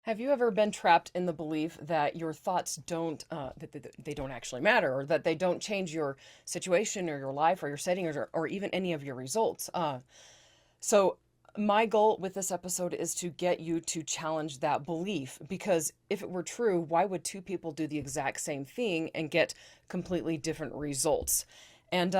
Have you ever been trapped in the belief that your thoughts don't, they don't actually matter, or that they don't change your situation or your life or your setting or even any of your results? So, my goal with this episode is to get you to challenge that belief because if it were true, why would two people do the exact same thing and get completely different results? And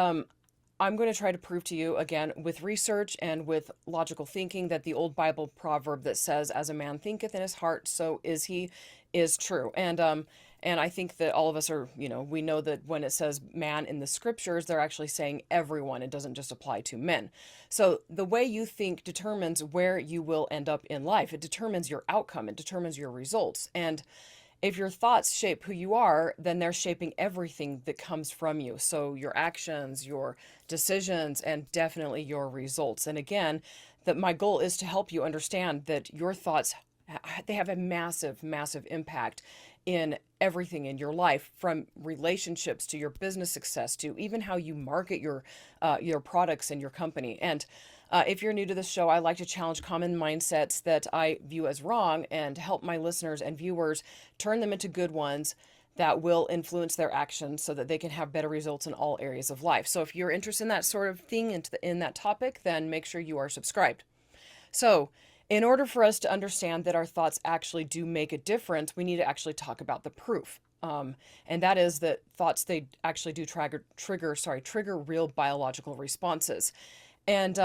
I'm going to try to prove to you again with research and with logical thinking that the old Bible proverb that says, "As a man thinketh in his heart, so is he," is true. And I think that all of us are, we know that when it says man in the scriptures, they're actually saying everyone. It doesn't just apply to men. So the way you think determines where you will end up in life. It determines your outcome. It determines your results. And if your thoughts shape who you are, then they're shaping everything that comes from you. So your actions, your decisions, and definitely your results. And again, that my goal is to help you understand that your thoughts, they have a massive, massive impact in everything in your life, from relationships to your business success to even how you market your products and your company. And if you're new to this show, I like to challenge common mindsets that I view as wrong and help my listeners and viewers turn them into good ones that will influence their actions so that they can have better results in all areas of life. So if you're interested in that sort of thing, in that topic, then make sure you are subscribed. So, in order for us to understand that our thoughts actually do make a difference, we need to actually talk about the proof. And that is that thoughts, they actually do trigger real biological responses. And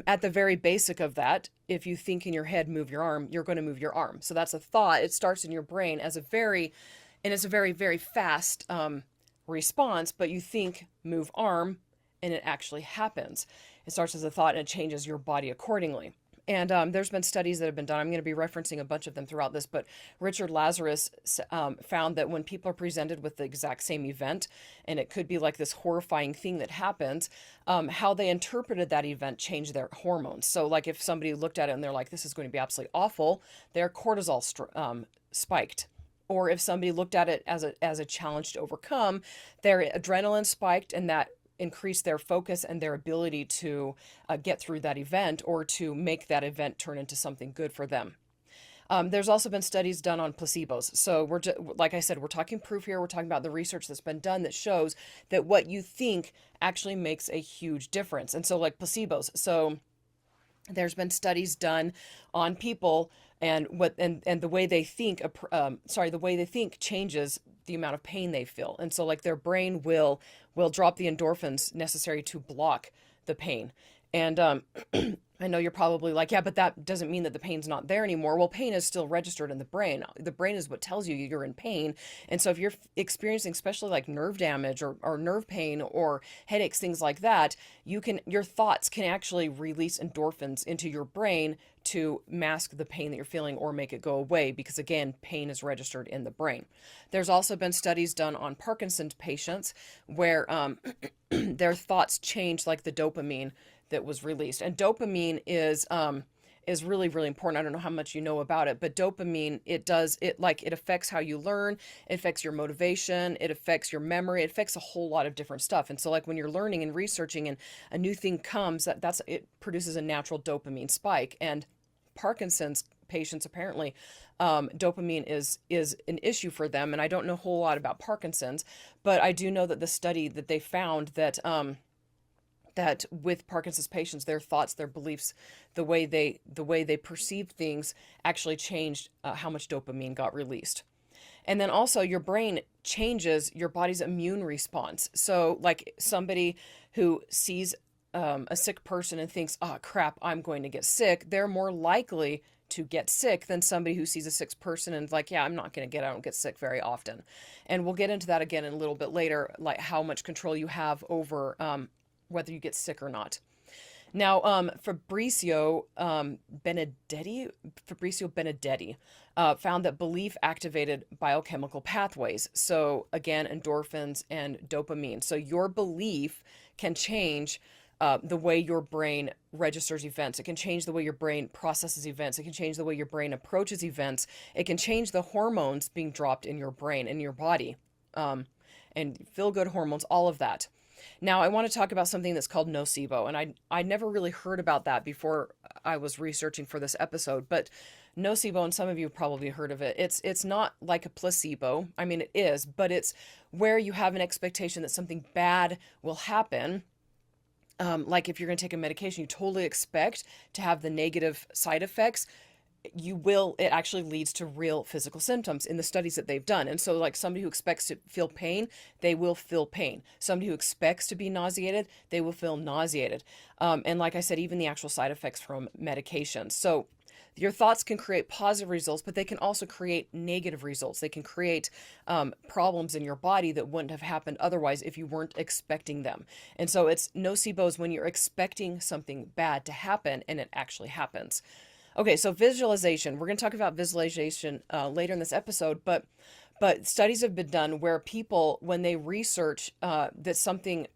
at the very basic of that, if you think in your head, move your arm, you're going to move your arm. So that's a thought. It starts in your brain and it's a very, very fast response, but you think move arm and it actually happens. It starts as a thought and it changes your body accordingly. And there's been studies that have been done. I'm going to be referencing a bunch of them throughout this, but Richard Lazarus found that when people are presented with the exact same event, and it could be like this horrifying thing that happens, how they interpreted that event changed their hormones. So like if somebody looked at it and they're like, this is going to be absolutely awful, their cortisol spiked. Or if somebody looked at it as a challenge to overcome, their adrenaline spiked, and that increase their focus and their ability to get through that event or to make that event turn into something good for them. There's also been studies done on placebos. So like I said, we're talking proof here. We're talking about the research that's been done that shows that what you think actually makes a huge difference. And so like placebos. So there's been studies done on people and the way they think the way they think changes the amount of pain they feel. And so like their brain will drop the endorphins necessary to block the pain. And I know you're probably like, yeah, but that doesn't mean that the pain's not there anymore. Well, pain is still registered in the brain. The brain is what tells you you're in pain. And so if you're experiencing especially like nerve damage or nerve pain or headaches, things like that, your thoughts can actually release endorphins into your brain to mask the pain that you're feeling or make it go away, because again, pain is registered in the brain. There's also been studies done on Parkinson's patients where their thoughts change like the dopamine that was released. And dopamine is really, really important. I don't know how much you know about it, but dopamine, it affects how you learn, it affects your motivation, it affects your memory, it affects a whole lot of different stuff. And so like when you're learning and researching and a new thing comes, it produces a natural dopamine spike. And Parkinson's patients, apparently, dopamine is an issue for them. And I don't know a whole lot about Parkinson's, but I do know that the study that they found that that with Parkinson's patients, their thoughts, their beliefs, the way they perceived things actually changed how much dopamine got released. And then also your brain changes your body's immune response. So like somebody who sees a sick person and thinks, oh crap, I'm going to get sick, they're more likely to get sick than somebody who sees a sick person and is like, yeah, I don't get sick very often. And we'll get into that again in a little bit later, like how much control you have over whether you get sick or not. Now, Fabrizio Benedetti found that belief activated biochemical pathways. So again, endorphins and dopamine. So your belief can change the way your brain registers events. It can change the way your brain processes events. It can change the way your brain approaches events. It can change the hormones being dropped in your brain, in your body, and feel-good hormones, all of that. Now I want to talk about something that's called nocebo, and I never really heard about that before I was researching for this episode, but nocebo, and some of you have probably heard of it. It's not like a placebo. I mean, it is, but it's where you have an expectation that something bad will happen. Like if you're going to take a medication, you totally expect to have the negative side effects. It actually leads to real physical symptoms in the studies that they've done. And so, like, somebody who expects to feel pain, they will feel pain. Somebody who expects to be nauseated, they will feel nauseated. And like I said, even the actual side effects from medications. So your thoughts can create positive results, but they can also create negative results. They can create problems in your body that wouldn't have happened otherwise if you weren't expecting them. And so it's nocebo when you're expecting something bad to happen and it actually happens. Okay, so visualization. We're going to talk about visualization later in this episode, but studies have been done where people, when they research that something,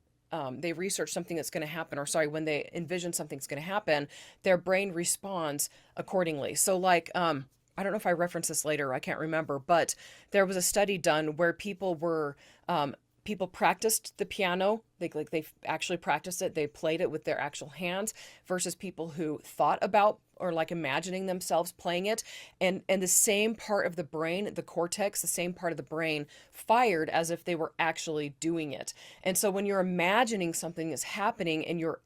they research something that's going to happen, or sorry, when they envision something's going to happen, their brain responds accordingly. So, like, I don't know if I reference this later, I can't remember, but there was a study done where people practiced the piano. They actually practiced it. They played it with their actual hands versus people who thought about or like imagining themselves playing it. And the same part of the brain, the cortex, the same part of the brain fired as if they were actually doing it. And so when you're imagining something is happening and you're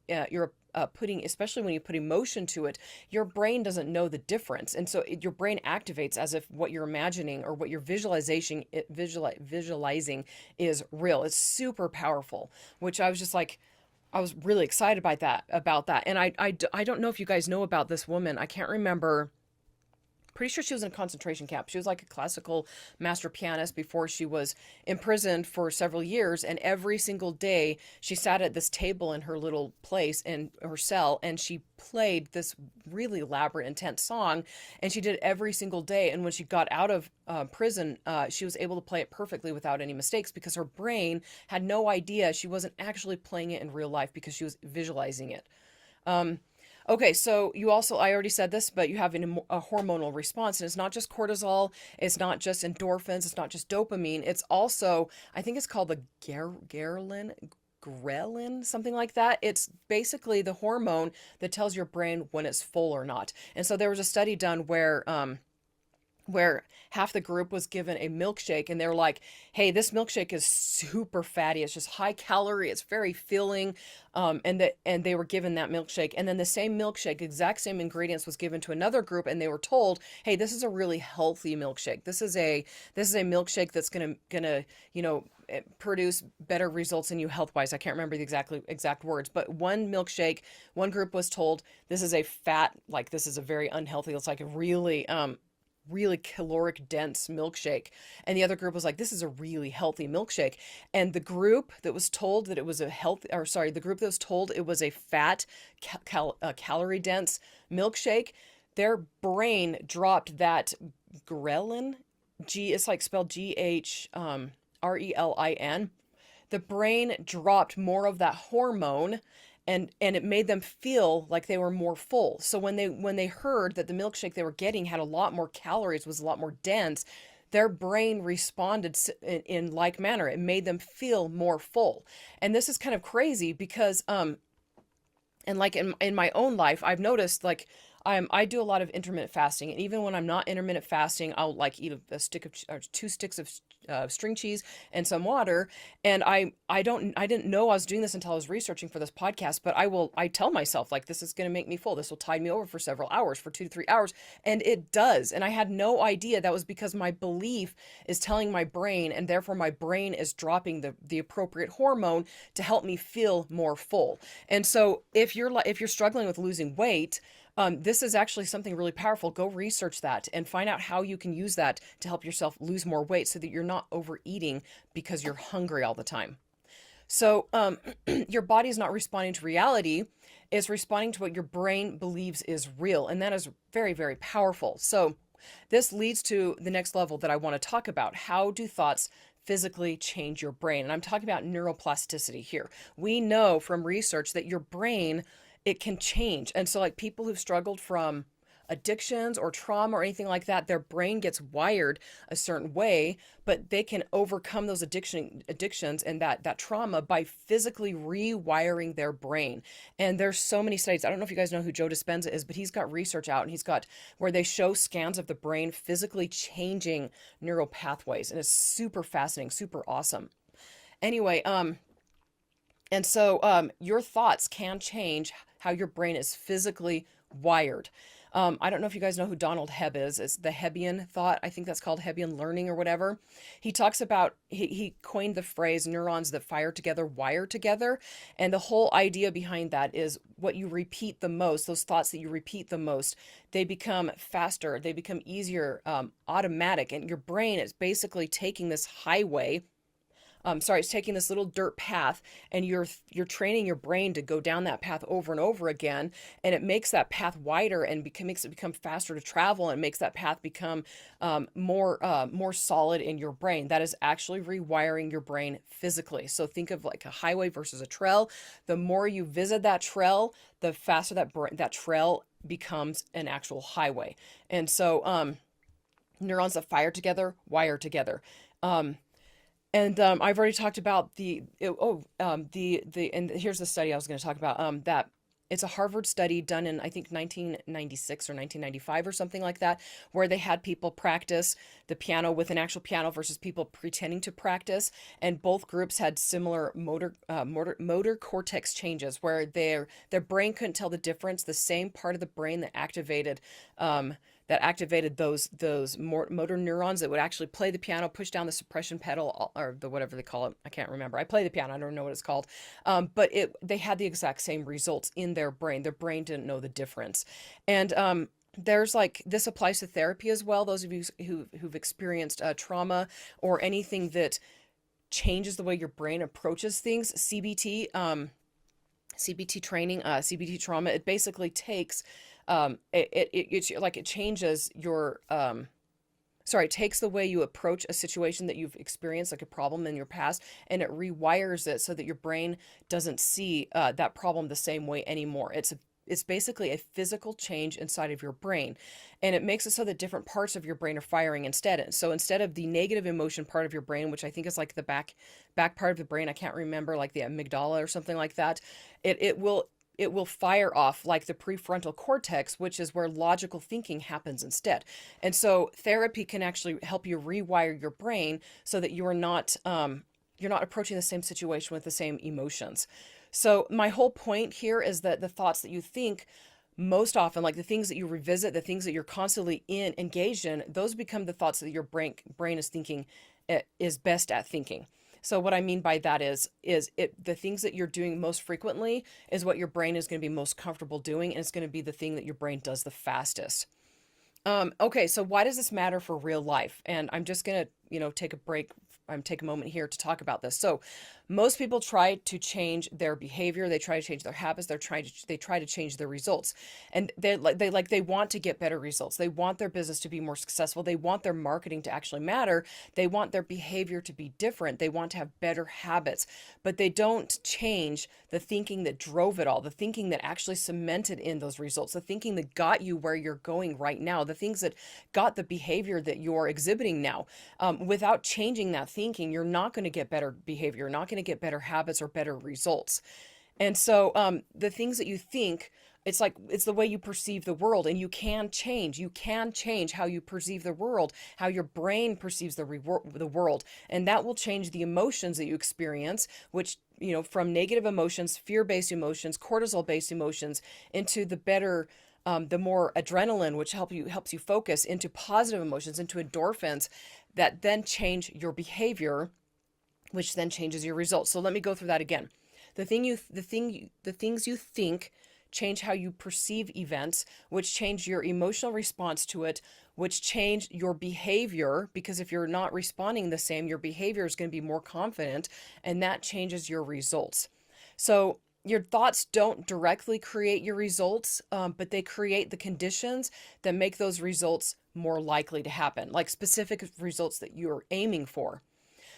putting, especially when you put emotion to it, your brain doesn't know the difference. And so your brain activates as if what you're imagining or what you're visualizing is real. It's super powerful, which I was just like, I was really excited about that. And I don't know if you guys know about this woman. I can't remember. Pretty sure she was in a concentration camp. She was like a classical master pianist before she was imprisoned for several years. And every single day she sat at this table in her little place in her cell and she played this really elaborate, intense song. And she did it every single day. And when she got out of prison, she was able to play it perfectly without any mistakes because her brain had no idea she wasn't actually playing it in real life because she was visualizing it. Okay, so I already said this, but you have a hormonal response, and it's not just cortisol, it's not just endorphins, it's not just dopamine, it's also, I think it's called the ghrelin, something like that. It's basically the hormone that tells your brain when it's full or not. And so there was a study done where half the group was given a milkshake and they're like, hey, this milkshake is super fatty. It's just high calorie. It's very filling. And they were given that milkshake. And then the same milkshake, exact same ingredients was given to another group. And they were told, hey, this is a really healthy milkshake. This is a milkshake that's going to, produce better results in you health wise. I can't remember the exact words, but one group was told this is this is a very unhealthy, it's like a really caloric dense milkshake, and the other group was like, this is a really healthy milkshake. And the group that was told that it was the group that was told it was a fat calorie dense milkshake, their brain dropped that ghrelin, it's like spelled GHRELIN. The brain dropped more of that hormone, and it made them feel like they were more full. So when they heard that the milkshake they were getting had a lot more calories, was a lot more dense, their brain responded in like manner. It made them feel more full. And this is kind of crazy because and like in my own life, I've noticed like I do a lot of intermittent fasting, and even when I'm not intermittent fasting, I'll like eat two sticks of string cheese and some water. And I didn't know I was doing this until I was researching for this podcast, but I tell myself like, this is going to make me full. This will tide me over for several hours, for 2 to 3 hours. And it does. And I had no idea that was because my belief is telling my brain, and therefore my brain is dropping the appropriate hormone to help me feel more full. And so if you're struggling with losing weight, this is actually something really powerful. Go research that and find out how you can use that to help yourself lose more weight so that you're not overeating because you're hungry all the time. So your body is not responding to reality. It's responding to what your brain believes is real. And that is very, very powerful. So this leads to the next level that I want to talk about. How do thoughts physically change your brain? And I'm talking about neuroplasticity here. We know from research that your brain, it can change. And so like people who've struggled from addictions or trauma or anything like that, their brain gets wired a certain way, but they can overcome those addictions and that trauma by physically rewiring their brain. And there's so many studies. I don't know if you guys know who Joe Dispenza is, but he's got research out, and he's got where they show scans of the brain physically changing neural pathways, and it's super fascinating, super awesome. Anyway, and so your thoughts can change how your brain is physically wired. I don't know if you guys know who Donald Hebb is. It's the Hebbian thought. I think that's called Hebbian learning or whatever. He talks about, he coined the phrase neurons that fire together, wire together. And the whole idea behind that is what you repeat the most, those thoughts that you repeat the most, they become faster, they become easier, automatic. And your brain is basically taking this highway. It's taking this little dirt path, and you're training your brain to go down that path over and over again, and it makes that path wider and makes it become faster to travel, and makes that path become more solid in your brain. That is actually rewiring your brain physically. So think of like a highway versus a trail. The more you visit that trail, the faster that trail becomes an actual highway. And so neurons that fire together, wire together. And I've already talked about and here's the study I was going to talk about, that it's a Harvard study done in, I think, 1996 or 1995 or something like that, where they had people practice the piano with an actual piano versus people pretending to practice. And both groups had similar motor cortex changes, where their brain couldn't tell the difference. The same part of the brain that activated those motor neurons that would actually play the piano, push down the suppression pedal, or the whatever they call it. I can't remember. I play the piano. I don't know what it's called. But they had the exact same results in their brain. Their brain didn't know the difference. And there's like, this applies to therapy as well. Those of you who've experienced trauma or anything that changes the way your brain approaches things, CBT training, CBT trauma, it basically takes it changes your it takes the way you approach a situation that you've experienced, like a problem in your past, and it rewires it so that your brain doesn't see that problem the same way anymore. It's basically a physical change inside of your brain, and it makes it so that different parts of your brain are firing instead. And so instead of the negative emotion part of your brain, which I think is like the back part of the brain, I can't remember, like the amygdala or something like that, it will fire off like the prefrontal cortex, which is where logical thinking happens instead. And so therapy can actually help you rewire your brain so that you're not approaching the same situation with the same emotions. So my whole point here is that the thoughts that you think most often, like the things that you revisit, the things that you're constantly engaged in, those become the thoughts that your brain is thinking, is best at thinking. So what I mean by that is the things that you're doing most frequently is what your brain is going to be most comfortable doing, and it's going to be the thing that your brain does the fastest. Okay, so why does this matter for real life? And I'm just going to, take a break. Take a moment here to talk about this. So most people try to change their behavior. They try to change their habits. They try to change their results. And they want to get better results. They want their business to be more successful. They want their marketing to actually matter. They want their behavior to be different. They want to have better habits, but they don't change the thinking that drove it all, the thinking that actually cemented in those results, the thinking that got you where you're going right now, the things that got the behavior that you're exhibiting now. Without changing that thinking, you're not going to get better behavior. You're not going to get better habits or better results. And so the things that you think, it's the way you perceive the world, and you can change. You can change how you perceive the world, how your brain perceives the world, and that will change the emotions that you experience, which, from negative emotions, fear-based emotions, cortisol-based emotions, into the better, the more adrenaline, which helps you focus, into positive emotions, into endorphins, that then change your behavior, which then changes your results. So let me go through that again. The things you think change how you perceive events, which change your emotional response to it, which change your behavior, because if you're not responding the same, your behavior is going to be more confident, and that changes your results. So your thoughts don't directly create your results, but they create the conditions that make those results more likely to happen, like specific results that you're aiming for.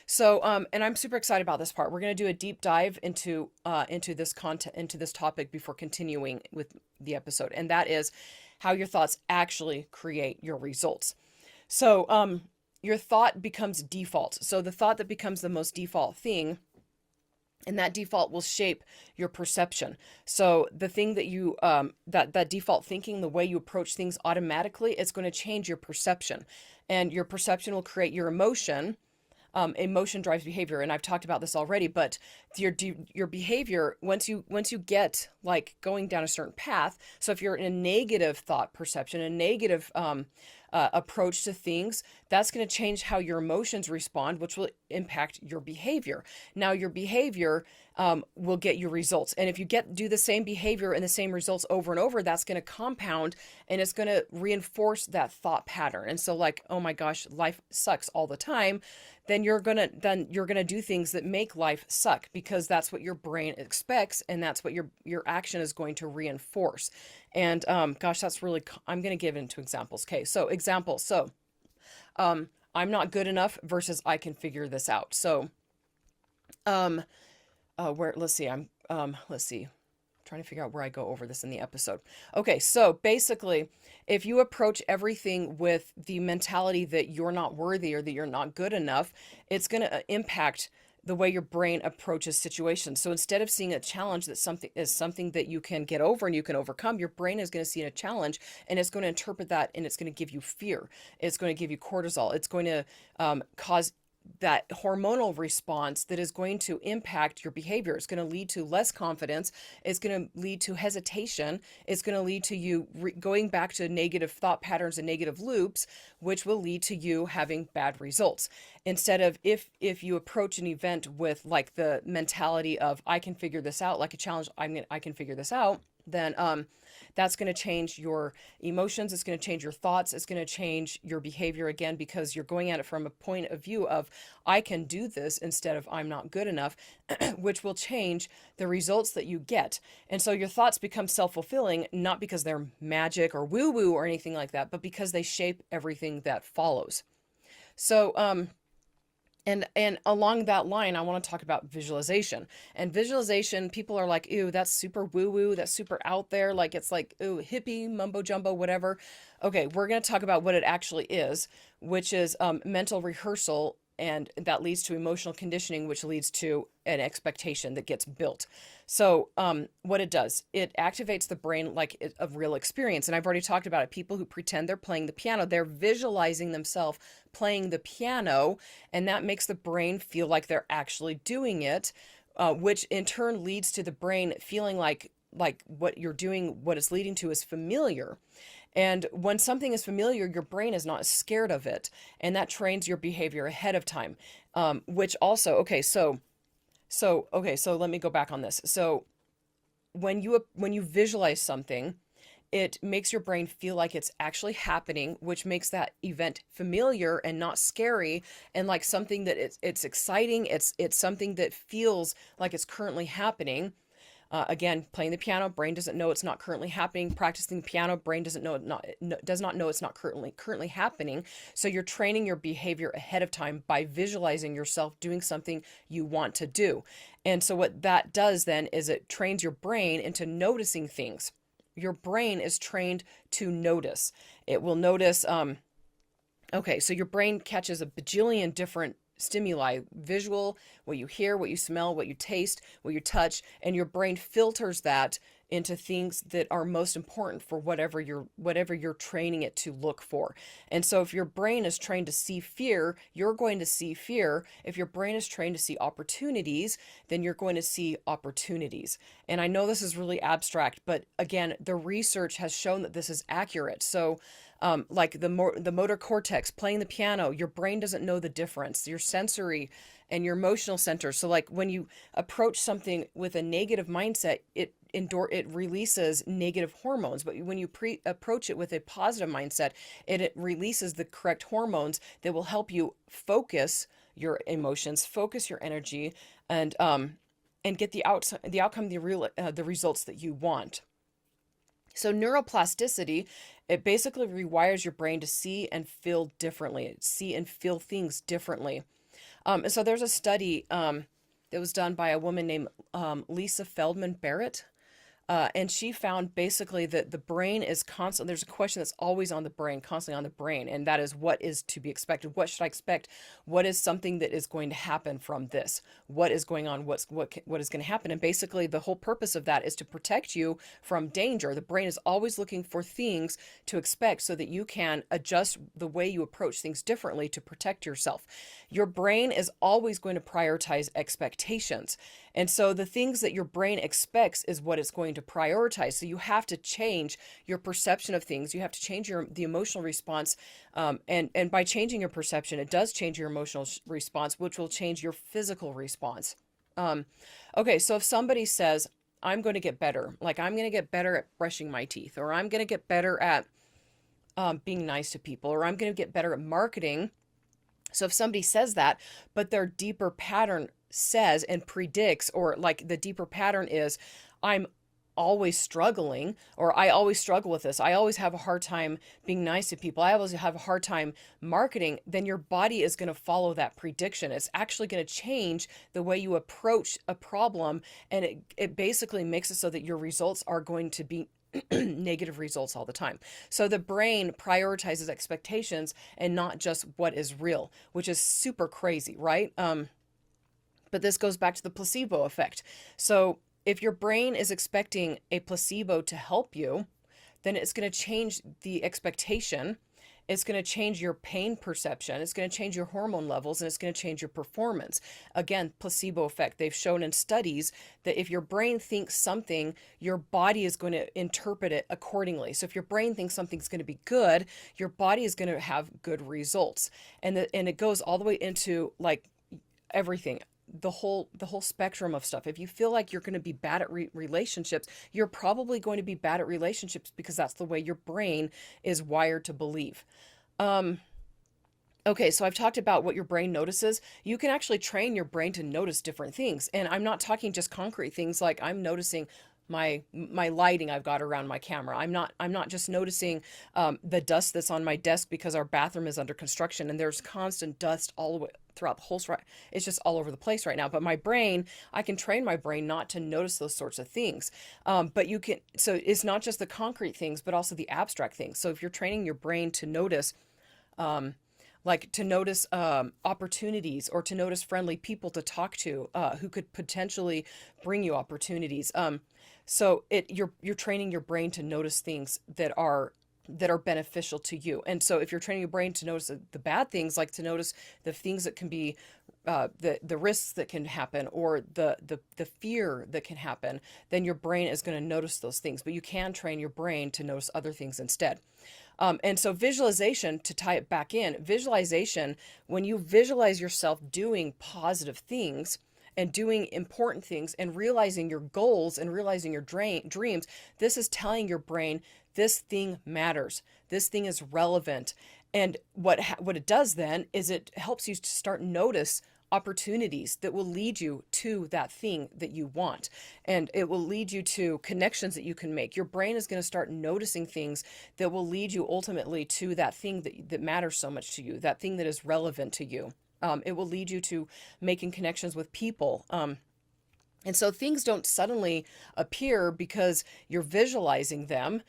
So, and I'm super excited about this part. We're going to do a deep dive into this content, into this topic before continuing with the episode. And that is, how your thoughts actually create your results. So your thought becomes default. So the thought that becomes the most default thing, and that default will shape your perception. So the thing that you that default thinking, the way you approach things automatically, it's going to change your perception, and your perception will create your emotion. Emotion drives behavior, and I've talked about this already. But your behavior, once you get like going down a certain path. So if you're in a negative thought perception, a negative approach to things, that's going to change how your emotions respond, which will impact your behavior. Now, your behavior will get your results, and if you do the same behavior and the same results over and over, that's going to compound, and it's going to reinforce that thought pattern. And so, like, oh my gosh, life sucks all the time. Then you're gonna do things that make life suck, because that's what your brain expects, and that's what your action is going to reinforce. And gosh, that's really, I'm going to give into examples. Okay, so example. So I'm not good enough versus I can figure this out. So let's see, trying to figure out where I go over this in the episode. Okay, so basically, if you approach everything with the mentality that you're not worthy or that you're not good enough, it's going to impact the way your brain approaches situations. So instead of seeing a challenge that something that you can get over and you can overcome, your brain is going to see a challenge, and it's going to interpret that, and it's going to give you fear. It's going to give you cortisol. It's going to cause that hormonal response that is going to impact your behavior. It's going to lead to less confidence. It's going to lead to hesitation. It's going to lead to you going back to negative thought patterns and negative loops, which will lead to you having bad results. Instead of if you approach an event with like the mentality of I can figure this out, like a challenge, I can figure this out, then that's going to change your emotions. It's going to change your thoughts. It's going to change your behavior again, because you're going at it from a point of view of I can do this instead of I'm not good enough, which will change the results that you get. And so your thoughts become self-fulfilling, not because they're magic or woo-woo or anything like that, but because they shape everything that follows. So, and along that line, I want to talk about visualization. And visualization, people are like, ew, that's super woo-woo, that's super out there. Like, it's like, ooh, hippie, mumbo jumbo, whatever. Okay, we're going to talk about what it actually is, which is mental rehearsal, and that leads to emotional conditioning, which leads to an expectation that gets built. So what it does, it activates the brain like a real experience. And I've already talked about it. People who pretend they're playing the piano, they're visualizing themselves playing the piano, and that makes the brain feel like they're actually doing it, which in turn leads to the brain feeling like what you're doing, what it's leading to is familiar. And when something is familiar, your brain is not scared of it, and that trains your behavior ahead of time. Which also, okay, so let me go back on this. So when you visualize something, it makes your brain feel like it's actually happening, which makes that event familiar and not scary, and like something that it's exciting. It's something that feels like it's currently happening. Again, playing the piano, brain doesn't know it's not currently happening. Practicing the piano, brain does not know it's not currently happening. So you're training your behavior ahead of time by visualizing yourself doing something you want to do. And so what that does then is it trains your brain into noticing things. Your brain is trained to notice. It will notice, okay, so your brain catches a bajillion different stimuli: visual, what you hear, what you smell, what you taste, what you touch, and your brain filters that into things that are most important for whatever you're training it to look for. And so if your brain is trained to see fear, you're going to see fear. If your brain is trained to see opportunities, then you're going to see opportunities. And I know this is really abstract, but again, the research has shown that this is accurate. So like the motor cortex, playing the piano, your brain doesn't know the difference. Your sensory and your emotional center. So like when you approach something with a negative mindset, it releases negative hormones. But when you approach it with a positive mindset, it releases the correct hormones that will help you focus your emotions, focus your energy, and get the outcome, the results that you want. So neuroplasticity, it basically rewires your brain to see and feel differently, see and feel things differently. So there's a study that was done by a woman named Lisa Feldman Barrett. And she found basically that the brain is constant. There's a question that's always on the brain, constantly on the brain, and that is, what is to be expected? What should I expect? What is something that is going to happen from this? What is going on? What is going to happen? And basically, the whole purpose of that is to protect you from danger. The brain is always looking for things to expect so that you can adjust the way you approach things differently to protect yourself. Your brain is always going to prioritize expectations. And so the things that your brain expects is what it's going to prioritize. So you have to change your perception of things. You have to change the emotional response. And by changing your perception, it does change your emotional response, which will change your physical response. Okay, so if somebody says, I'm going to get better, like I'm going to get better at brushing my teeth, or I'm going to get better at being nice to people, or I'm going to get better at marketing. So if somebody says that, but their deeper pattern says and predicts, or like the deeper pattern is, I'm always struggling, or I always struggle with this, I always have a hard time being nice to people, I always have a hard time marketing, then your body is going to follow that prediction. It's actually going to change the way you approach a problem, and it basically makes it so that your results are going to be negative results all the time. So the brain prioritizes expectations and not just what is real, which is super crazy, right? But this goes back to the placebo effect. So if your brain is expecting a placebo to help you, then it's going to change the expectation. It's going to change your pain perception. It's going to change your hormone levels, and it's going to change your performance. Again, placebo effect. They've shown in studies that if your brain thinks something, your body is going to interpret it accordingly. So if your brain thinks something's going to be good, your body is going to have good results. And it goes all the way into like everything. The whole spectrum of stuff. If you feel like you're going to be bad at relationships, you're probably going to be bad at relationships because that's the way your brain is wired to believe. Okay, so I've talked about what your brain notices. You can actually train your brain to notice different things. And I'm not talking just concrete things like I'm noticing my lighting I've got around my camera. I'm not just noticing the dust that's on my desk because our bathroom is under construction and there's constant dust all the way throughout the whole, it's just all over the place right now. But my brain, I can train my brain not to notice those sorts of things. But you can, so it's not just the concrete things, but also the abstract things. So if you're training your brain to notice, opportunities, or to notice friendly people to talk to who could potentially bring you opportunities. So you're training your brain to notice things that are beneficial to you. And so if you're training your brain to notice the bad things, like to notice the things that can be the risks that can happen, or the fear that can happen, then your brain is going to notice those things. But you can train your brain to notice other things instead. And so visualization, to tie it back in, visualization, when you visualize yourself doing positive things and doing important things and realizing your goals and realizing your dreams, this is telling your brain, this thing matters. This thing is relevant. And what it does then is it helps you to start notice opportunities that will lead you to that thing that you want. And it will lead you to connections that you can make. Your brain is going to start noticing things that will lead you ultimately to that thing that matters so much to you, that thing that is relevant to you. It will lead you to making connections with people. And so things don't suddenly appear because you're visualizing them.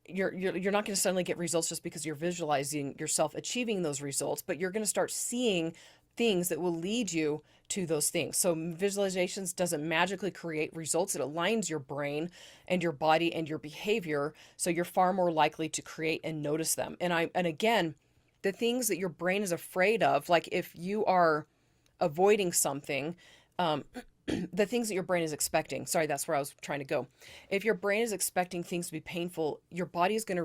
You're not going to suddenly get results just because you're visualizing yourself achieving those results, but you're going to start seeing things that will lead you to those things. So visualizations doesn't magically create results. It aligns your brain and your body and your behavior, so you're far more likely to create and notice them. And again, the things that your brain is afraid of, like if you are avoiding something, the things that your brain is expecting, sorry, that's where I was trying to go. If your brain is expecting things to be painful, your body is going to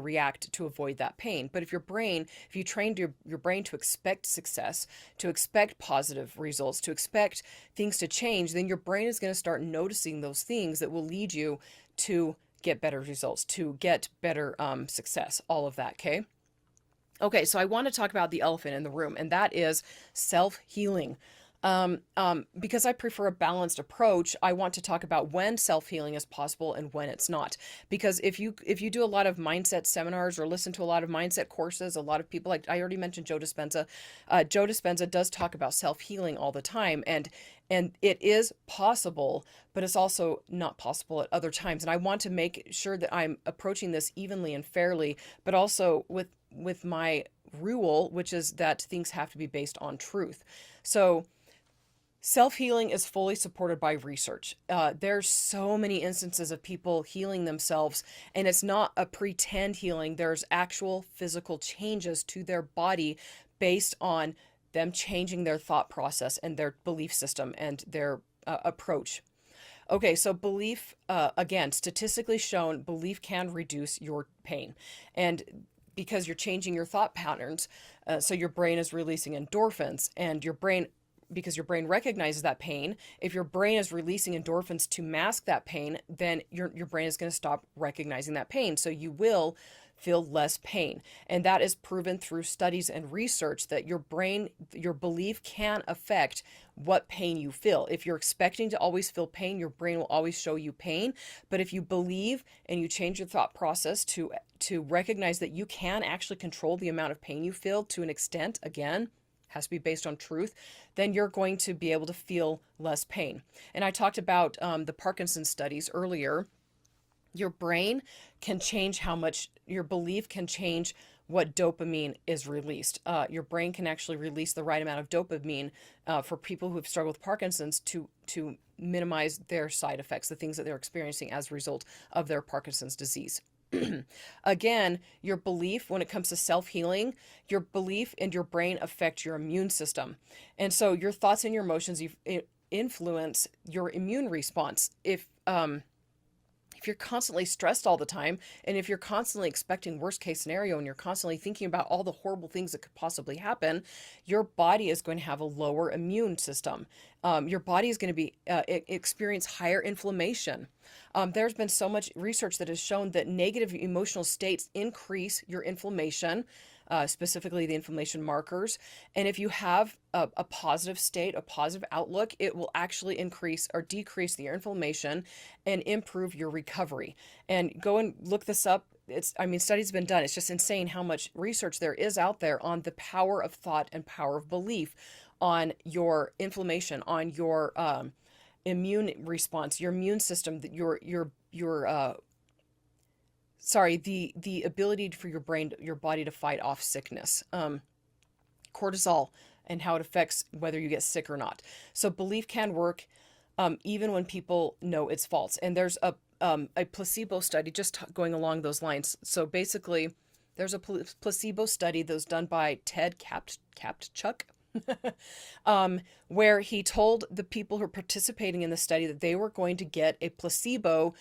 react to avoid that pain. But if you trained your brain to expect success, to expect positive results, to expect things to change, then your brain is going to start noticing those things that will lead you to get better results, to get better success, all of that, okay? Okay, so I want to talk about the elephant in the room, and that is self-healing. Because I prefer a balanced approach, I want to talk about when self-healing is possible and when it's not. Because if you do a lot of mindset seminars or listen to a lot of mindset courses, a lot of people, like I already mentioned Joe Dispenza. Joe Dispenza does talk about self-healing all the time, and it is possible, but it's also not possible at other times. And I want to make sure that I'm approaching this evenly and fairly, but also with my rule, which is that things have to be based on truth. So self-healing is fully supported by research. There's so many instances of people healing themselves, and it's not a pretend healing. There's actual physical changes to their body based on them changing their thought process and their belief system and their approach. Okay, so belief, again, statistically shown, belief can reduce your pain. And because you're changing your thought patterns, so your brain is releasing endorphins, and your brain, because your brain recognizes that pain, if your brain is releasing endorphins to mask that pain, then your brain is going to stop recognizing that pain. So you will feel less pain. And that is proven through studies and research that your brain, your belief can affect what pain you feel. If you're expecting to always feel pain, your brain will always show you pain. But if you believe and you change your thought process to recognize that you can actually control the amount of pain you feel to an extent, again, has to be based on truth, then you're going to be able to feel less pain. And I talked about the Parkinson's studies earlier. Your brain can change how much, your belief can change what dopamine is released. Your brain can actually release the right amount of dopamine for people who have struggled with Parkinson's to minimize their side effects, the things that they're experiencing as a result of their Parkinson's disease. Again, your belief when it comes to self-healing, your belief and your brain affect your immune system. And so your thoughts and your emotions influence your immune response. If you're constantly stressed all the time, and if you're constantly expecting worst case scenario, and you're constantly thinking about all the horrible things that could possibly happen, your body is going to have a lower immune system. Your body is going to be experience higher inflammation. There's been so much research that has shown that negative emotional states increase your inflammation, specifically the inflammation markers. And if you have a positive state, a positive outlook, it will actually increase or decrease your inflammation and improve your recovery. And go and look this up. Studies have been done. It's just insane how much research there is out there on the power of thought and power of belief on your inflammation, on your immune response, your immune system, the ability for your brain, your body to fight off sickness, cortisol, and how it affects whether you get sick or not. So belief can work even when people know it's false. And there's a placebo study just going along those lines. So basically, there's a placebo study that was done by Ted Kaptchuk, where he told the people who are participating in the study that they were going to get a placebo,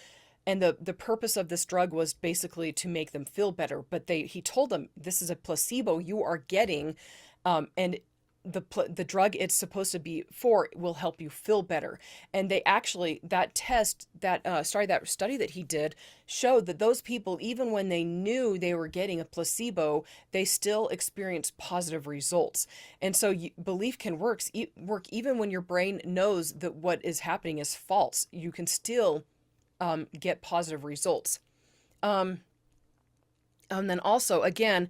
and the purpose of this drug was basically to make them feel better. But he told them, this is a placebo you are getting, and the drug it's supposed to be for will help you feel better. And they actually, that study that he did showed that those people, even when they knew they were getting a placebo, they still experienced positive results. And so belief can work even when your brain knows that what is happening is false. You can still get positive results. And then also, again,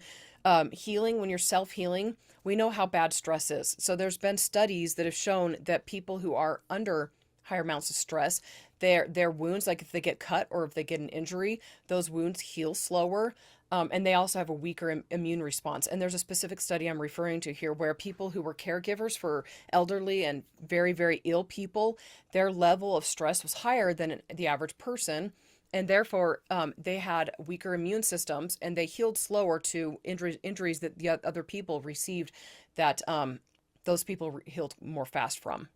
healing, when you're self-healing, we know how bad stress is. So there's been studies that have shown that people who are under higher amounts of stress, their wounds, like if they get cut or if they get an injury, those wounds heal slower. And they also have a weaker immune response. And there's a specific study I'm referring to here where people who were caregivers for elderly and very, very ill people, their level of stress was higher than the average person. And therefore, they had weaker immune systems, and they healed slower to injuries that the other people received that those people healed more fast from.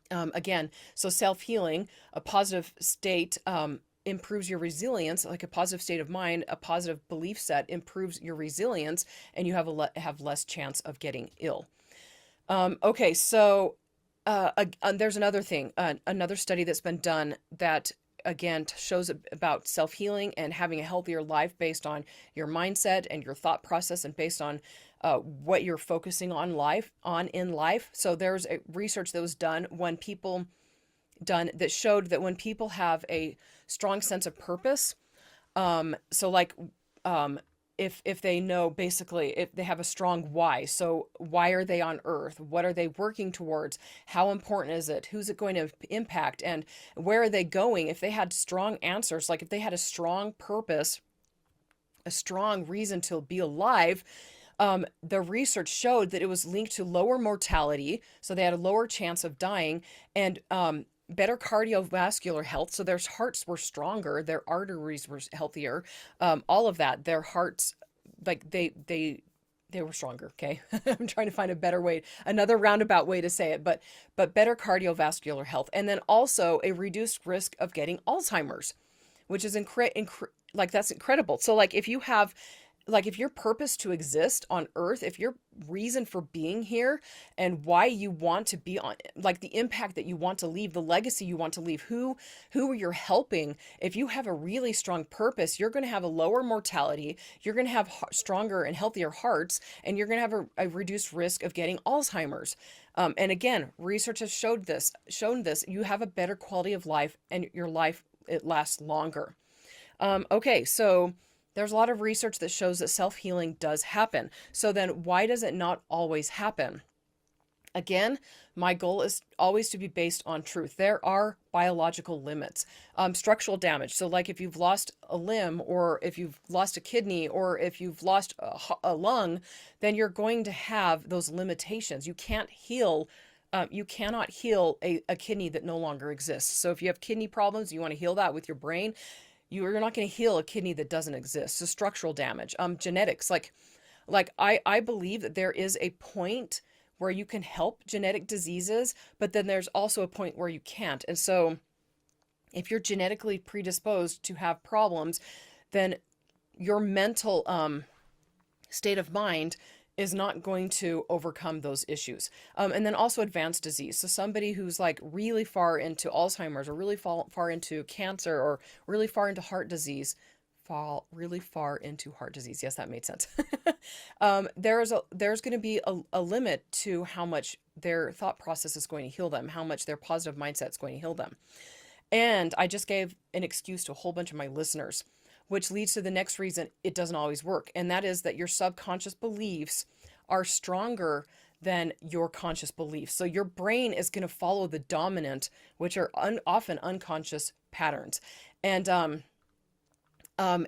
Again, so self-healing, a positive state improves your resilience, like a positive state of mind, a positive belief set improves your resilience, and you have less chance of getting ill. Okay, so there's another thing, another study that's been done that again, shows about self-healing and having a healthier life based on your mindset and your thought process and based on what you're focusing on in life. So there's a research that was done that showed that when people have a strong sense of purpose, so like if they know, basically, if they have a strong why, so why are they on earth, what are they working towards, how important is it, who's it going to impact, and where are they going? If they had strong answers, like if they had a strong purpose, a strong reason to be alive, the research showed that it was linked to lower mortality, so they had a lower chance of dying, and better cardiovascular health. So their hearts were stronger, their arteries were healthier, all of that. Their hearts, like they were stronger. Okay, I'm trying to find a better way, another roundabout way to say it, but better cardiovascular health, and then also a reduced risk of getting Alzheimer's, which is like that's incredible. So like if you have, like if your purpose to exist on earth, if your reason for being here and why you want to be on, like the impact that you want to leave, the legacy you want to leave, who you're helping, if you have a really strong purpose, you're going to have a lower mortality, you're going to have stronger and healthier hearts, and you're going to have a reduced risk of getting Alzheimer's. And again, research has shown this, you have a better quality of life, and your life, it lasts longer. Okay, so there's a lot of research that shows that self-healing does happen. So then why does it not always happen? Again, my goal is always to be based on truth. There are biological limits. Structural damage. So like if you've lost a limb, or if you've lost a kidney, or if you've lost a lung, then you're going to have those limitations. You can't heal. You cannot heal a kidney that no longer exists. So if you have kidney problems, you want to heal that with your brain, you're not going to heal a kidney that doesn't exist. So structural damage, genetics, like I believe that there is a point where you can help genetic diseases, but then there's also a point where you can't. And so if you're genetically predisposed to have problems, then your mental state of mind is not going to overcome those issues. And then also advanced disease. So somebody who's like really far into Alzheimer's, or really far into cancer, or really far into heart disease, Yes, that made sense. There's going to be a limit to how much their thought process is going to heal them, how much their positive mindset is going to heal them. And I just gave an excuse to a whole bunch of my listeners, which leads to the next reason it doesn't always work. And that is that your subconscious beliefs are stronger than your conscious beliefs. So your brain is going to follow the dominant, which are often unconscious patterns. And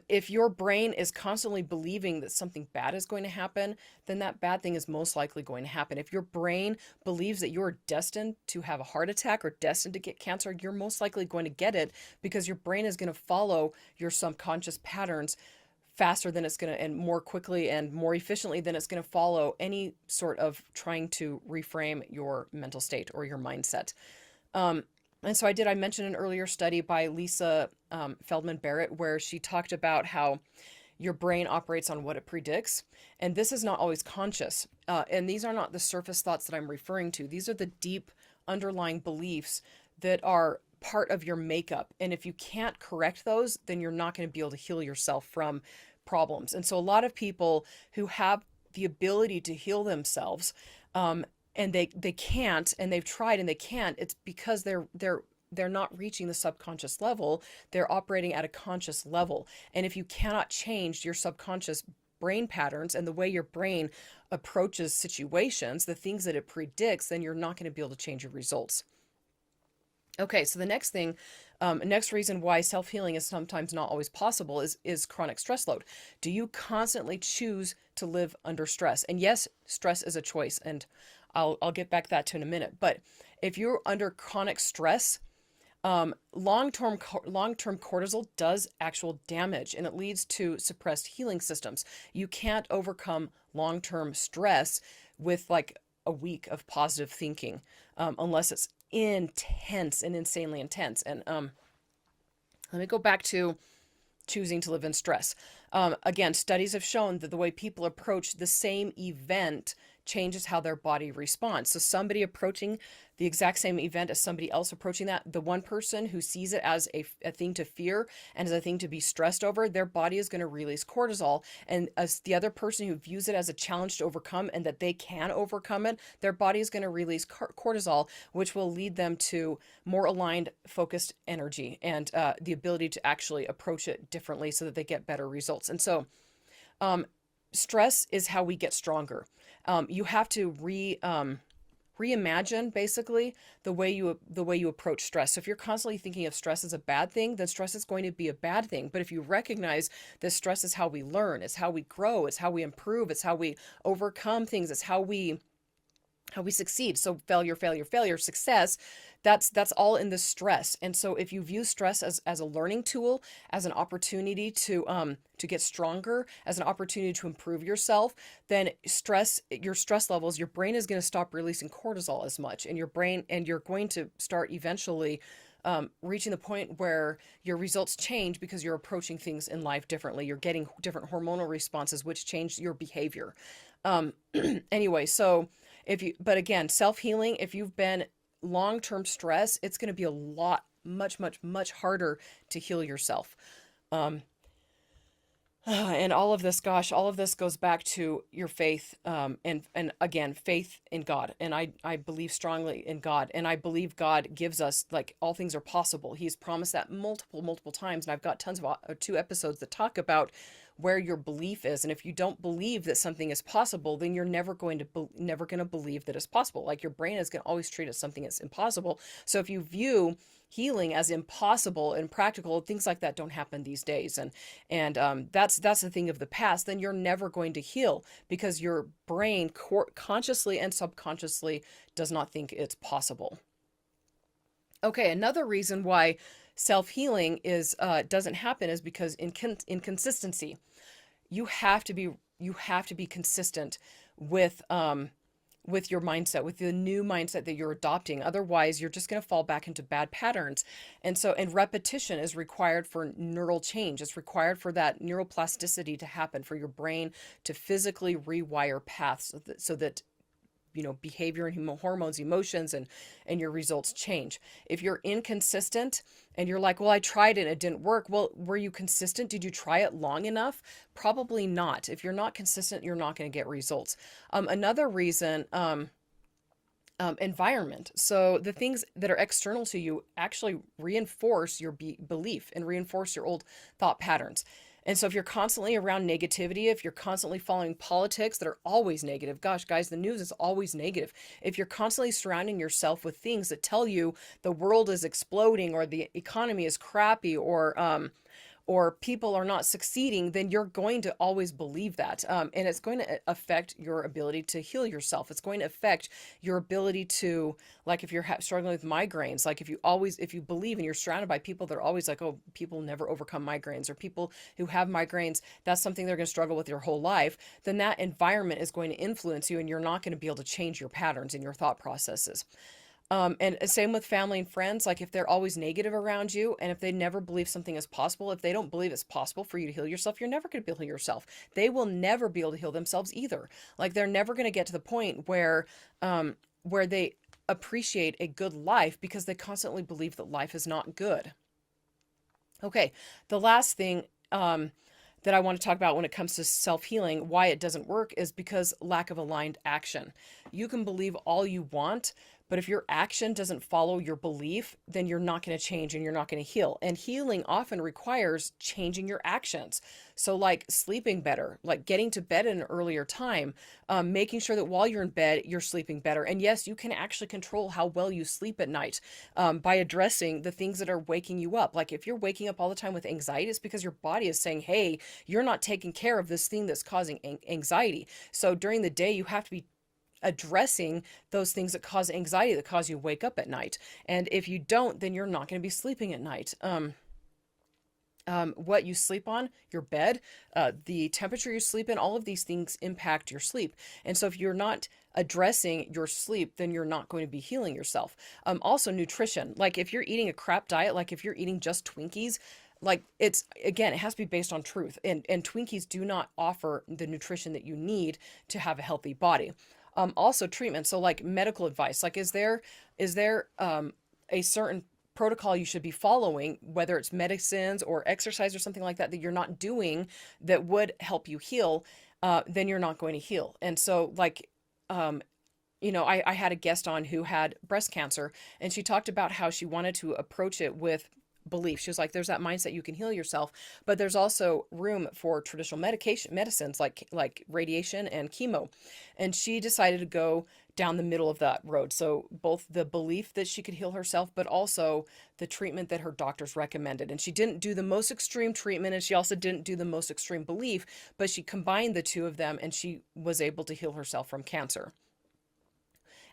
if your brain is constantly believing that something bad is going to happen, then that bad thing is most likely going to happen. If your brain believes that you're destined to have a heart attack or destined to get cancer, you're most likely going to get it, because your brain is going to follow your subconscious patterns faster than it's going to, and more quickly and more efficiently than it's going to follow any sort of trying to reframe your mental state or your mindset. And so I mentioned an earlier study by Lisa Feldman Barrett, where she talked about how your brain operates on what it predicts. And this is not always conscious. And these are not the surface thoughts that I'm referring to. These are the deep underlying beliefs that are part of your makeup. And if you can't correct those, then you're not going to be able to heal yourself from problems. And so a lot of people who have the ability to heal themselves, and they can't, and they've tried and they can't, it's because they're not reaching the subconscious level. They're operating at a conscious level. And if you cannot change your subconscious brain patterns and the way your brain approaches situations, the things that it predicts, then you're not going to be able to change your results. Okay, so the next thing, next reason why self-healing is sometimes not always possible is chronic stress load. Do you constantly choose to live under stress? And yes, stress is a choice, and I'll get back to that in a minute. But if you're under chronic stress, long-term cortisol does actual damage, and it leads to suppressed healing systems. You can't overcome long-term stress with like a week of positive thinking, unless it's intense and insanely intense. And let me go back to choosing to live in stress. Again, studies have shown that the way people approach the same event changes how their body responds. So somebody approaching the exact same event as somebody else approaching that, the one person who sees it as a thing to fear and as a thing to be stressed over, their body is going to release cortisol. And as the other person who views it as a challenge to overcome and that they can overcome it, their body is going to release cortisol, which will lead them to more aligned, focused energy and the ability to actually approach it differently so that they get better results. And so stress is how we get stronger. You have to reimagine basically the way you approach stress. So if you're constantly thinking of stress as a bad thing, then stress is going to be a bad thing. But if you recognize that stress is how we learn, it's how we grow, it's how we improve, it's how we overcome things, it's how we succeed. So failure, success, that's all in the stress. And so if you view stress as a learning tool, as an opportunity to get stronger, as an opportunity to improve yourself, then your stress levels, your brain is going to stop releasing cortisol as much, and you're going to start eventually reaching the point where your results change because you're approaching things in life differently. You're getting different hormonal responses, which change your behavior. Anyway, so but again, self-healing, if you've been long-term stress, it's going to be a lot, much harder to heal yourself. And all of this goes back to your faith, and again, faith in God. And I believe strongly in God, and I believe God gives us, like, all things are possible. He's promised that multiple times. And I've got tons of 2 episodes that talk about where your belief is. And if you don't believe that something is possible, then you're never going to believe that it's possible. Like, your brain is going to always treat it as something that's impossible. So if you view healing as impossible and practical, things like that don't happen these days. And that's a thing of the past. Then you're never going to heal because your brain consciously and subconsciously does not think it's possible. Okay, another reason why self-healing doesn't happen is because inconsistency. You have to be consistent with your mindset, with the new mindset that you're adopting. Otherwise, you're just going to fall back into bad patterns. And repetition is required for neural change. It's required for that neuroplasticity to happen, for your brain to physically rewire paths so that behavior and hormones, emotions, and your results change. If you're inconsistent and you're like, well, I tried it and it didn't work. Well, were you consistent? Did you try it long enough? Probably not. If you're not consistent, you're not going to get results. Another reason, environment. So the things that are external to you actually reinforce your belief and reinforce your old thought patterns. And so if you're constantly around negativity, if you're constantly following politics that are always negative, gosh, guys, the news is always negative. If you're constantly surrounding yourself with things that tell you the world is exploding or the economy is crappy or people are not succeeding, then you're going to always believe that. And it's going to affect your ability to heal yourself. It's going to affect your ability to, like, if you're struggling with migraines, like if you believe and you're surrounded by people that are always like, oh, people never overcome migraines, or people who have migraines, that's something they're going to struggle with your whole life, then that environment is going to influence you, and you're not going to be able to change your patterns and your thought processes. And same with family and friends. Like, if they're always negative around you, and if they never believe something is possible, if they don't believe it's possible for you to heal yourself, you're never going to be able to heal yourself. They will never be able to heal themselves either. Like, they're never going to get to the point where they appreciate a good life because they constantly believe that life is not good. Okay, the last thing that I want to talk about when it comes to self-healing, why it doesn't work, is because lack of aligned action. You can believe all you want, but if your action doesn't follow your belief, then you're not going to change and you're not going to heal. And healing often requires changing your actions. So, like sleeping better, like getting to bed at an earlier time, making sure that while you're in bed, you're sleeping better. And yes, you can actually control how well you sleep at night by addressing the things that are waking you up. Like, if you're waking up all the time with anxiety, it's because your body is saying, hey, you're not taking care of this thing that's causing anxiety. So during the day, you have to be addressing those things that cause anxiety, that cause you to wake up at night. And if you don't, then you're not going to be sleeping at night. What you sleep on, your bed, the temperature you sleep in, all of these things impact your sleep. And so if you're not addressing your sleep, then you're not going to be healing yourself. Also nutrition, like if you're eating a crap diet, like if you're eating just Twinkies, like it has to be based on truth. And Twinkies do not offer the nutrition that you need to have a healthy body. Also treatment. So like medical advice, like is there a certain protocol you should be following, whether it's medicines or exercise or something like that, that you're not doing that would help you heal, then you're not going to heal. And so like, I had a guest on who had breast cancer, and she talked about how she wanted to approach it with belief. She was like, there's that mindset you can heal yourself, but there's also room for traditional medicines like radiation and chemo. And she decided to go down the middle of that road. So both the belief that she could heal herself, but also the treatment that her doctors recommended. And she didn't do the most extreme treatment, and she also didn't do the most extreme belief, but she combined the two of them, and she was able to heal herself from cancer.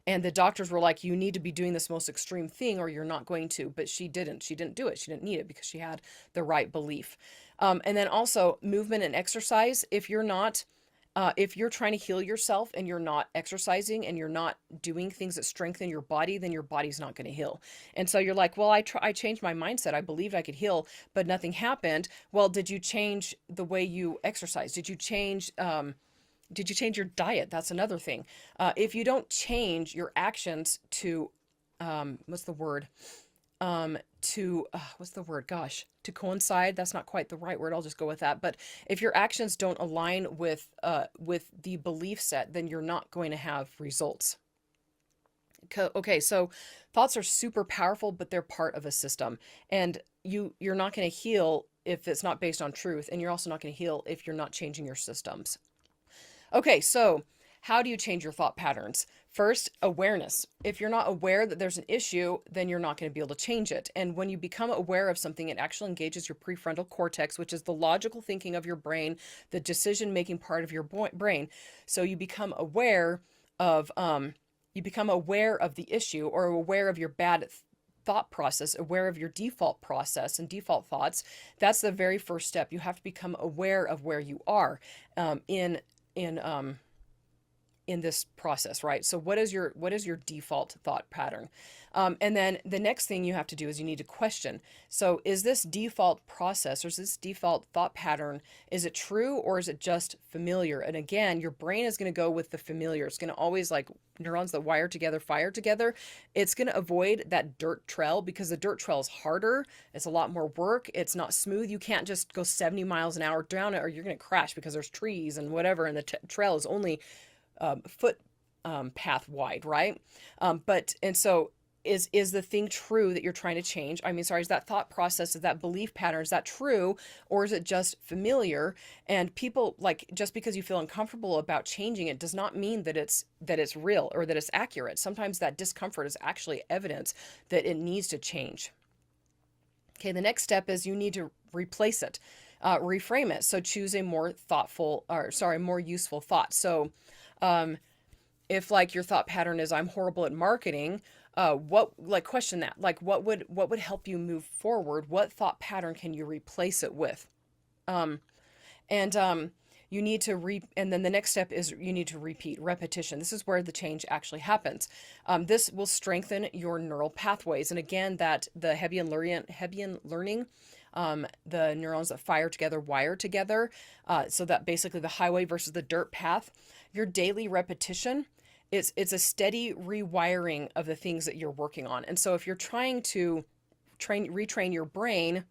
And the doctors were like, you need to be doing this most extreme thing or you're not going to. But she didn't. She didn't do it. She didn't need it because she had the right belief. And then also movement and exercise. If you're trying to heal yourself and you're not exercising and you're not doing things that strengthen your body, then your body's not going to heal. And so you're like, well, I changed my mindset. I believed I could heal, but nothing happened. Well, did you change the way you exercise? Did you change your diet? That's another thing. If you don't change your actions to, what's the word? To coincide. That's not quite the right word. I'll just go with that. But if your actions don't align with the belief set, then you're not going to have results. Okay, so thoughts are super powerful, but they're part of a system, and you're not going to heal if it's not based on truth, and you're also not going to heal if you're not changing your systems. Okay, so how do you change your thought patterns? First, awareness. If you're not aware that there's an issue, then you're not going to be able to change it. And when you become aware of something, it actually engages your prefrontal cortex, which is the logical thinking of your brain, the decision-making part of your brain. So you become aware of the issue, or aware of your bad thought process, aware of your default process and default thoughts. That's the very first step. You have to become aware of where you are in this process, right? So what is your default thought pattern? And then the next thing you have to do is you need to question. So is this default process, or is this default thought pattern, is it true or is it just familiar? And again, your brain is going to go with the familiar. It's going to always, like neurons that wire together, fire together. It's going to avoid that dirt trail because the dirt trail is harder. It's a lot more work. It's not smooth. You can't just go 70 miles an hour down it or you're going to crash because there's trees and whatever. And the trail is only foot path wide, right? So is the thing true that you're trying to change? Is that thought process, is that belief pattern, is that true, or is it just familiar? And people, like, just because you feel uncomfortable about changing it does not mean that it's real or that it's accurate. Sometimes that discomfort is actually evidence that it needs to change. Okay, the next step is you need to replace it, reframe it. So choose a more more useful thought. So if like your thought pattern is I'm horrible at marketing, question that, like what would help you move forward? What thought pattern can you replace it with? You need to and then the next step is you need to repeat. Repetition. This is where the change actually happens. This will strengthen your neural pathways. And again, that the Hebbian learning, the neurons that fire together, wire together. So that basically the highway versus the dirt path, your daily repetition, it's a steady rewiring of the things that you're working on. And so if you're trying to retrain your brain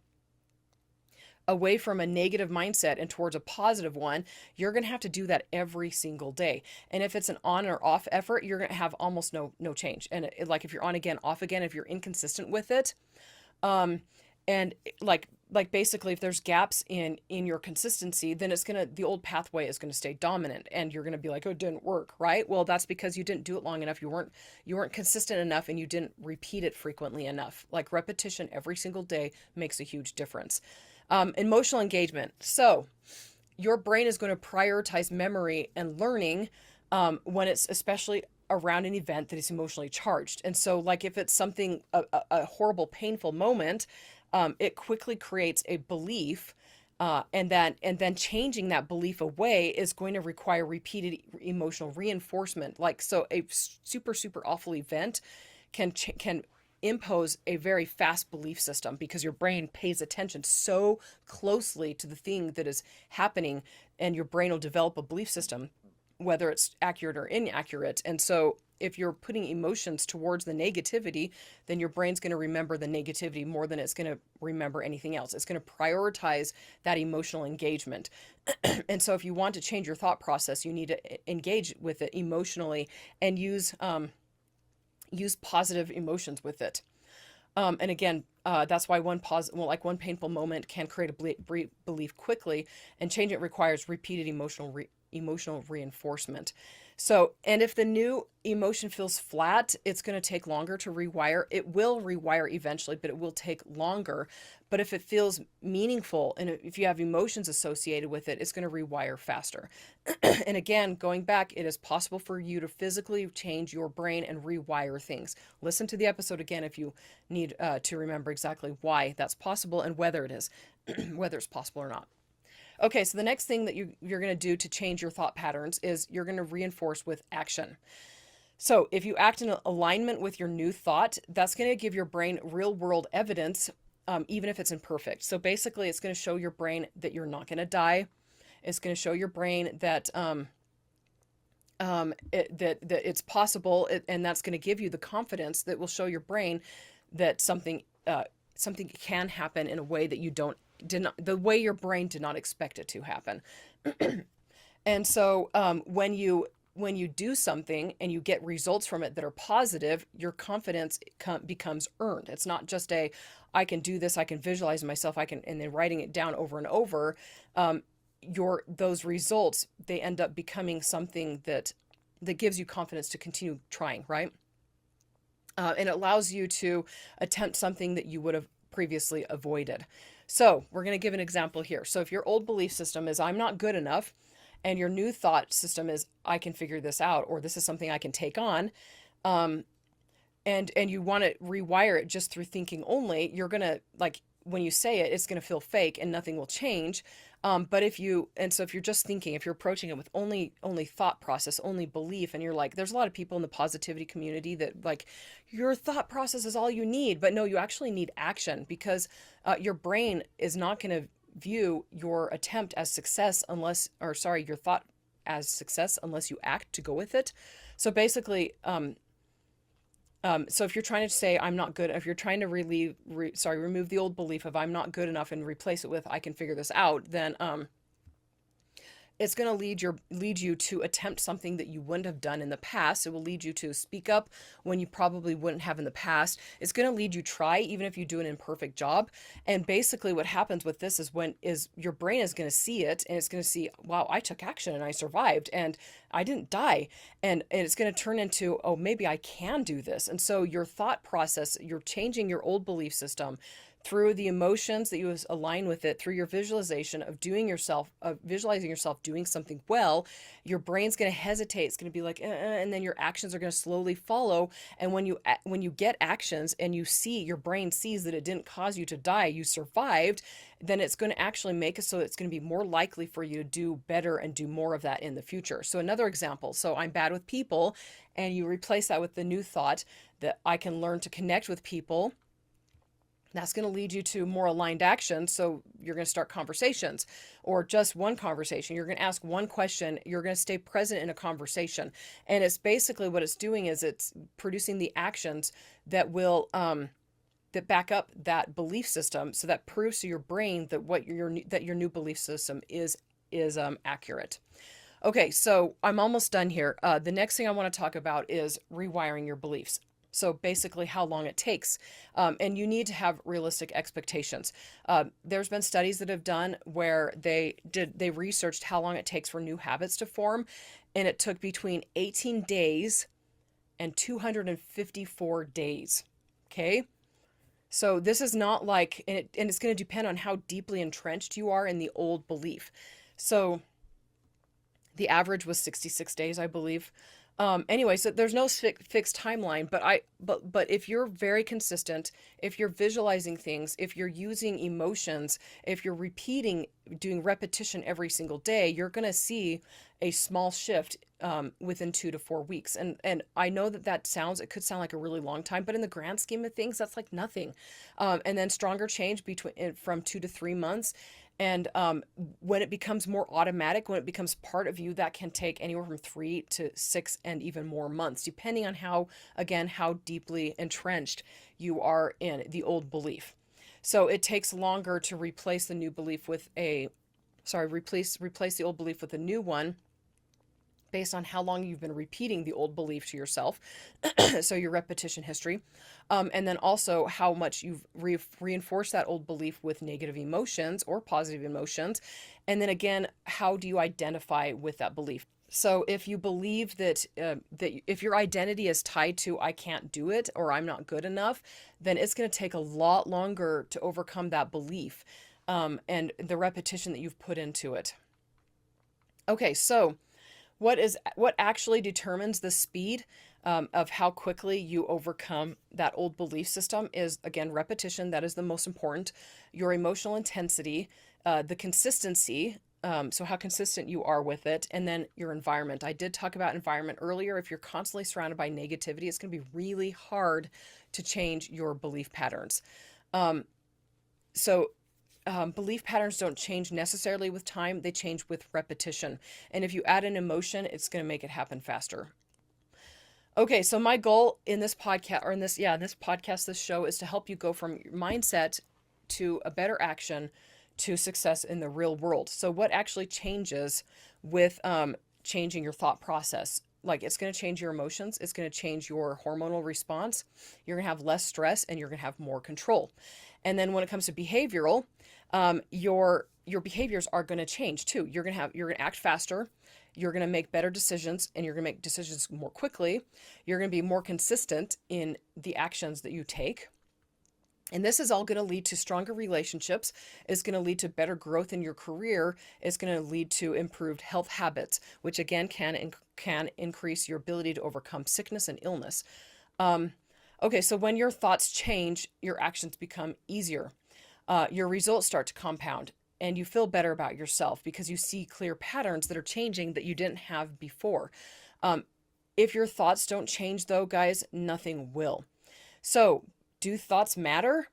away from a negative mindset and towards a positive one, you're going to have to do that every single day. And if it's an on or off effort, you're going to have almost no change. And like if you're on again, off again, if you're inconsistent with it, and like basically if there's gaps in your consistency, then the old pathway is going to stay dominant and you're going to be like, oh, it didn't work, right? Well, that's because you didn't do it long enough. You weren't consistent enough and you didn't repeat it frequently enough. Like repetition every single day makes a huge difference. Emotional engagement. So your brain is going to prioritize memory and learning when it's especially around an event that is emotionally charged. And so like if it's something, a horrible, painful moment, it quickly creates a belief, and then changing that belief away is going to require repeated emotional reinforcement. Like, so a super, super awful event can impose a very fast belief system because your brain pays attention so closely to the thing that is happening, and your brain will develop a belief system. whether it's accurate or inaccurate. And so if you're putting emotions towards the negativity, then your brain's going to remember the negativity more than it's going to remember anything else. It's going to prioritize that emotional engagement. And so if you want to change your thought process, you need to engage with it emotionally and use positive emotions with it. And again, that's why one painful moment can create a belief quickly, and change it requires repeated emotional reinforcement. So, and if the new emotion feels flat, it's going to take longer to rewire. It will rewire eventually, but it will take longer. But if it feels meaningful and if you have emotions associated with it, it's going to rewire faster. And again, going back, it is possible for you to physically change your brain and rewire things. Listen to the episode again if you need to remember exactly why that's possible and whether it is, whether it's possible or not. Okay, so the next thing that you're going to do to change your thought patterns is you're going to reinforce with action. So if you act in alignment with your new thought, that's going to give your brain real world evidence, even if it's imperfect. So basically, it's going to show your brain that you're not going to die. It's going to show your brain that that it's possible, and that's going to give you the confidence that will show your brain that something can happen in a way that you the way your brain did not expect it to happen. And so when you do something and you get results from it that are positive, your confidence becomes earned. It's not just I can do this, I can visualize myself, and then writing it down over and over. Those results, they end up becoming something that gives you confidence to continue trying, right? And it allows you to attempt something that you would have previously avoided. So we're going to give an example here. So if your old belief system is I'm not good enough, and your new thought system is I can figure this out, or this is something I can take on, and you want to rewire it just through thinking only, you're going to, like, when you say it, it's going to feel fake and nothing will change. But if you're just thinking, if you're approaching it with only thought process, only belief, and you're like, there's a lot of people in the positivity community that like your thought process is all you need, but no, you actually need action, because your brain is not going to view your attempt as success your thought as success unless you act to go with it. So basically, so if you're trying to say I'm not good, if you're trying to remove the old belief of I'm not good enough and replace it with I can figure this out, then it's going to lead you to attempt something that you wouldn't have done in the past. It will lead you to speak up when you probably wouldn't have in the past. It's going to lead you try even if you do an imperfect job. And basically what happens with this is your brain is going to see it, and it's going to see, wow, I took action and I survived and I didn't die. And it's going to turn into, oh, maybe I can do this. And so your thought process, you're changing your old belief system through the emotions that you align with it, through your visualization of visualizing yourself doing something well. Your brain's going to hesitate. It's going to be like, and then your actions are going to slowly follow. And when you get actions and your brain sees that it didn't cause you to die, you survived, then it's going to actually make it so it's going to be more likely for you to do better and do more of that in the future. So another example, so I'm bad with people, and you replace that with the new thought that I can learn to connect with people. That's going to lead you to more aligned action. So you're going to start conversations, or just one conversation. You're going to ask one question. You're going to stay present in a conversation. And it's basically what it's doing is it's producing the actions that will, that back up that belief system. So that proves to your brain that your new belief system is accurate. Okay. So I'm almost done here. The next thing I want to talk about is rewiring your beliefs. So basically how long it takes. And you need to have realistic expectations. There's been studies that have done where they researched how long it takes for new habits to form. And it took between 18 days and 254 days. Okay. So this is not like, and it's going to depend on how deeply entrenched you are in the old belief. So the average was 66 days, I believe. Anyway, so there's no fixed timeline, but if you're very consistent, if you're visualizing things, if you're using emotions, if you're doing repetition every single day, you're going to see a small shift within 2 to 4 weeks. And I know it could sound like a really long time, but in the grand scheme of things, that's like nothing. And then stronger change from 2 to 3 months. And when it becomes more automatic, when it becomes part of you, that can take anywhere from 3 to 6 and even more months, depending on how deeply entrenched you are in the old belief. So it takes longer to replace the new belief with replace the old belief with a new one, based on how long you've been repeating the old belief to yourself. So your repetition history. And then also how much you've reinforced that old belief with negative emotions or positive emotions. And then again, how do you identify with that belief? So if you believe that if your identity is tied to I can't do it or I'm not good enough, then it's going to take a lot longer to overcome that belief and the repetition that you've put into it. Okay, so what actually determines the speed of how quickly you overcome that old belief system is, again, repetition. That is the most important. Your emotional intensity, the consistency, so how consistent you are with it, and then your environment. I did talk about environment earlier. If you're constantly surrounded by negativity, it's going to be really hard to change your belief patterns. Belief patterns don't change necessarily with time. They change with repetition. And if you add an emotion, it's going to make it happen faster. Okay, so my goal in this podcast, this show, is to help you go from your mindset to a better action to success in the real world. So what actually changes with changing your thought process? Like, it's going to change your emotions. It's going to change your hormonal response. You're going to have less stress and you're going to have more control. And then when it comes to behavioral, your behaviors are going to change too. You're going to act faster. You're going to make better decisions, and you're going to make decisions more quickly. You're going to be more consistent in the actions that you take. And this is all going to lead to stronger relationships. It's going to lead to better growth in your career. It's going to lead to improved health habits, which again can increase your ability to overcome sickness and illness. Okay, so when your thoughts change, your actions become easier. Your results start to compound, and you feel better about yourself because you see clear patterns that are changing that you didn't have before. If your thoughts don't change, though, guys, nothing will. So, do thoughts matter?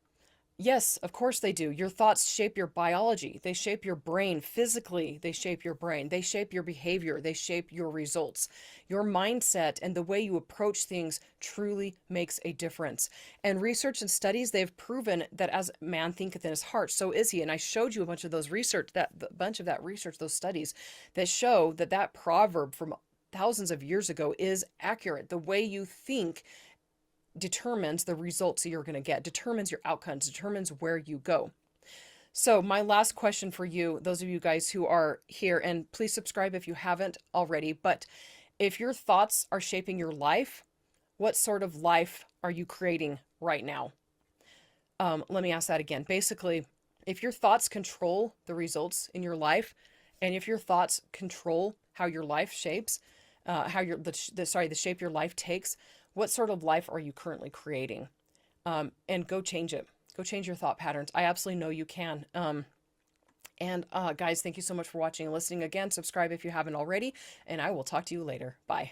Yes, of course they do. Your thoughts shape your biology. They shape your brain physically. They shape your brain. They shape your behavior. They shape your results. Your mindset and the way you approach things truly makes a difference. And research and studies, they've proven that as man thinketh in his heart, so is he. And I showed you a bunch of those research, those studies that show that proverb from thousands of years ago is accurate. The way you think determines the results that you're going to get, determines your outcomes, determines where you go. So my last question for you, those of you guys who are here, and please subscribe if you haven't already, but if your thoughts are shaping your life, what sort of life are you creating right now? Let me ask that again. Basically, if your thoughts control the results in your life, and if your thoughts control how your life shapes, the shape your life takes, what sort of life are you currently creating? And go change it. Go change your thought patterns. I absolutely know you can. Guys, thank you so much for watching and listening. Again, subscribe if you haven't already, and I will talk to you later. Bye.